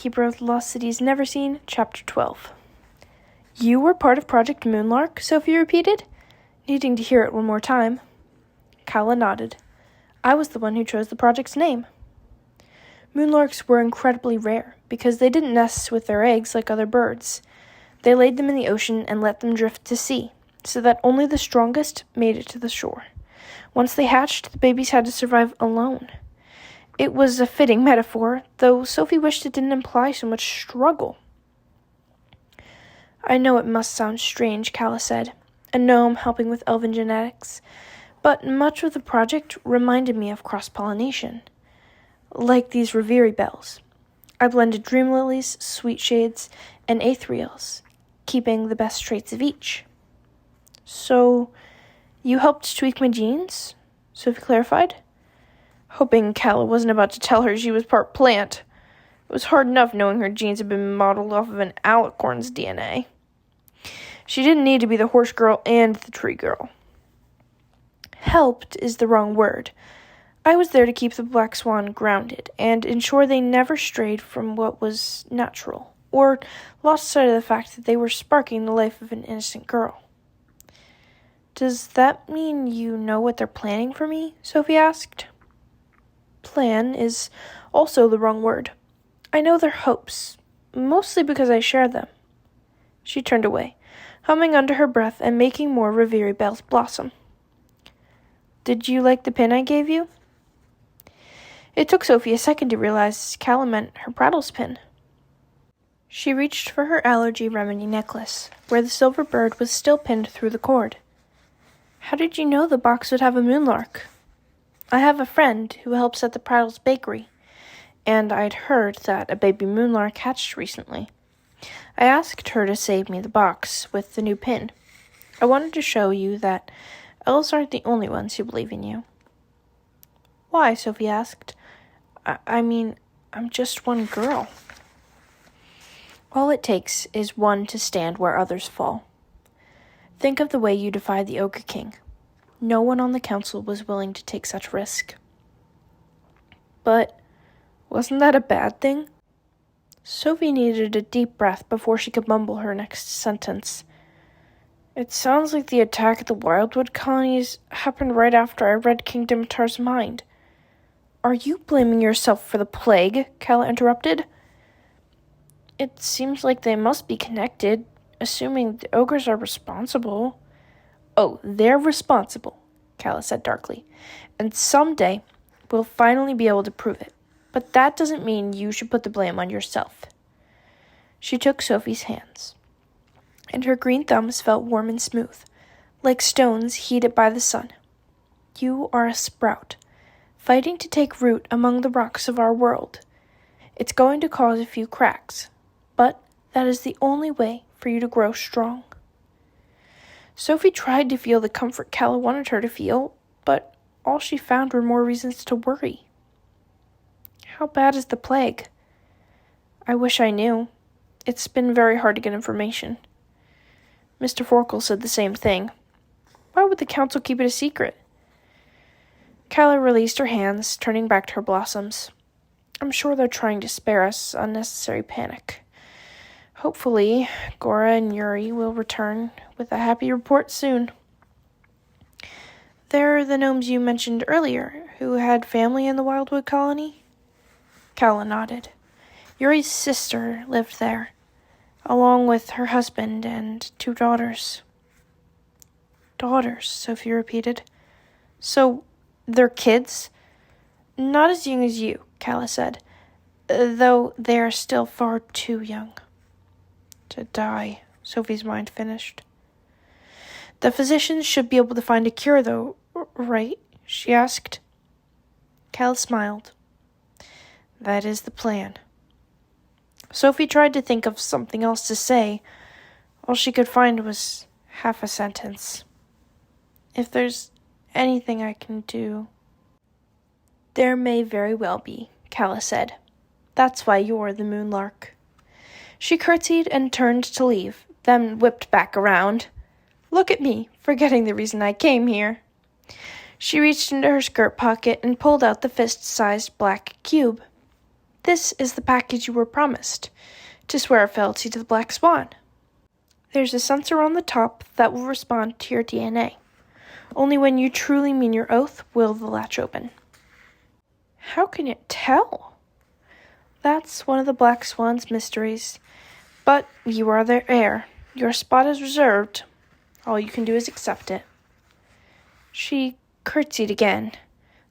Keeper of the Lost Cities Neverseen, Chapter 12. You were part of Project Moonark, Sophie repeated, needing to hear it one more time. Kala nodded. I was the one who chose the project's name. Moonlarks were incredibly rare because they didn't nest with their eggs like other birds. They laid them in the ocean and let them drift to sea, so that only the strongest made it to the shore. Once they hatched, the babies had to survive alone. It was a fitting metaphor, though Sophie wished it didn't imply so much struggle. I know it must sound strange, Kala said, a gnome helping with elven genetics, but much of the project reminded me of cross-pollination. Like these Reverie bells. I blended dream lilies, sweet shades, and ethereals, keeping the best traits of each. So, you helped tweak my genes? Sophie clarified, hoping Kala wasn't about to tell her she was part plant. It was hard enough knowing her genes had been modeled off of an alicorn's DNA. She didn't need to be the horse girl and the tree girl. Helped is the wrong word. I was there to keep the black swan grounded and ensure they never strayed from what was natural, or lost sight of the fact that they were sparking the life of an innocent girl. Does that mean you know what they're planning for me? Sophie asked. Plan is also the wrong word. I know their hopes, mostly because I share them. She turned away, humming under her breath and making more Reverie bells blossom. Did you like the pin I gave you? It took Sophie a second to realize Kala meant her Prattle's pin. She reached for her allergy remedy necklace, where the silver bird was still pinned through the cord. How did you know the box would have a moonlark? I have a friend who helps at the Prattle's bakery, and I'd heard that a baby moonlark hatched recently. I asked her to save me the box with the new pin. I wanted to show you that elves aren't the only ones who believe in you. Why? Sophie asked. I mean, I'm just one girl. All it takes is one to stand where others fall. Think of the way you defied the Ogre King. No one on the council was willing to take such risk. But wasn't that a bad thing? Sophie needed a deep breath before she could mumble her next sentence. It sounds like the attack at the Wildwood colonies happened right after I read King Dimitar's mind. Are you blaming yourself for the plague? Kala interrupted. It seems like they must be connected, assuming the ogres are responsible. Oh, they're responsible, Kala said darkly, and someday we'll finally be able to prove it. But that doesn't mean you should put the blame on yourself. She took Sophie's hands, and her green thumbs felt warm and smooth, like stones heated by the sun. You are a sprout, fighting to take root among the rocks of our world. It's going to cause a few cracks, but that is the only way for you to grow strong. Sophie tried to feel the comfort Kala wanted her to feel, but all she found were more reasons to worry. How bad is the plague? I wish I knew. It's been very hard to get information. Mr. Forkel said the same thing. Why would the council keep it a secret? Kala released her hands, turning back to her blossoms. I'm sure they're trying to spare us unnecessary panic. Hopefully, Gora and Yuri will return with a happy report soon. They're the gnomes you mentioned earlier, who had family in the Wildwood colony? Kala nodded. Yuri's sister lived there, along with her husband and 2 daughters. Daughters, Sophie repeated. So, they're kids? Not as young as you, Kala said, though they are still far too young to die, Sophie's mind finished. The physicians should be able to find a cure, though, right? She asked. Kala smiled. That is the plan. Sophie tried to think of something else to say. All she could find was half a sentence. If there's anything I can do. There may very well be, Kala said. That's why you're the moonlark. She curtsied and turned to leave, then whipped back around. Look at me, forgetting the reason I came here. She reached into her skirt pocket and pulled out the fist-sized black cube. This is the package you were promised, to swear fealty to the Black Swan. There's a sensor on the top that will respond to your DNA. Only when you truly mean your oath will the latch open. How can it tell? That's one of the Black Swan's mysteries. But you are their heir. Your spot is reserved. All you can do is accept it. She curtsied again,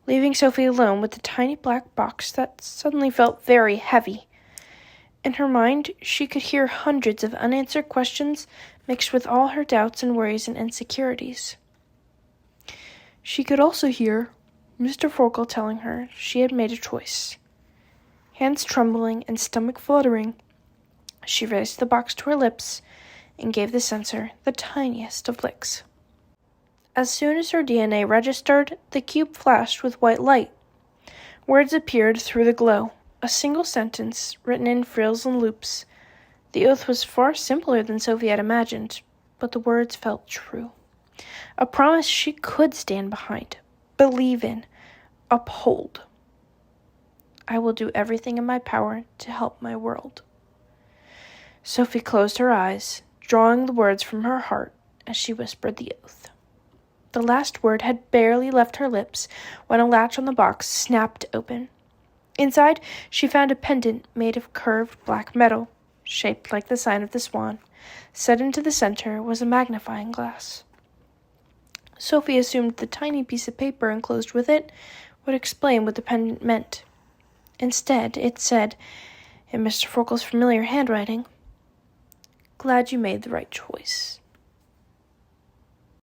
leaving Sophie alone with the tiny black box that suddenly felt very heavy. In her mind, she could hear hundreds of unanswered questions mixed with all her doubts and worries and insecurities. She could also hear Mr. Forkel telling her she had made a choice. Hands trembling and stomach fluttering, she raised the box to her lips and gave the sensor the tiniest of licks. As soon as her DNA registered, the cube flashed with white light. Words appeared through the glow, a single sentence written in frills and loops. The oath was far simpler than Sophie had imagined, but the words felt true. A promise she could stand behind, believe in, uphold. I will do everything in my power to help my world. Sophie closed her eyes, drawing the words from her heart as she whispered the oath. The last word had barely left her lips when a latch on the box snapped open. Inside, she found a pendant made of curved black metal, shaped like the sign of the swan. Set into the center was a magnifying glass. Sophie assumed the tiny piece of paper enclosed with it would explain what the pendant meant. Instead, it said, in Mr. Forkel's familiar handwriting, "Glad you made the right choice."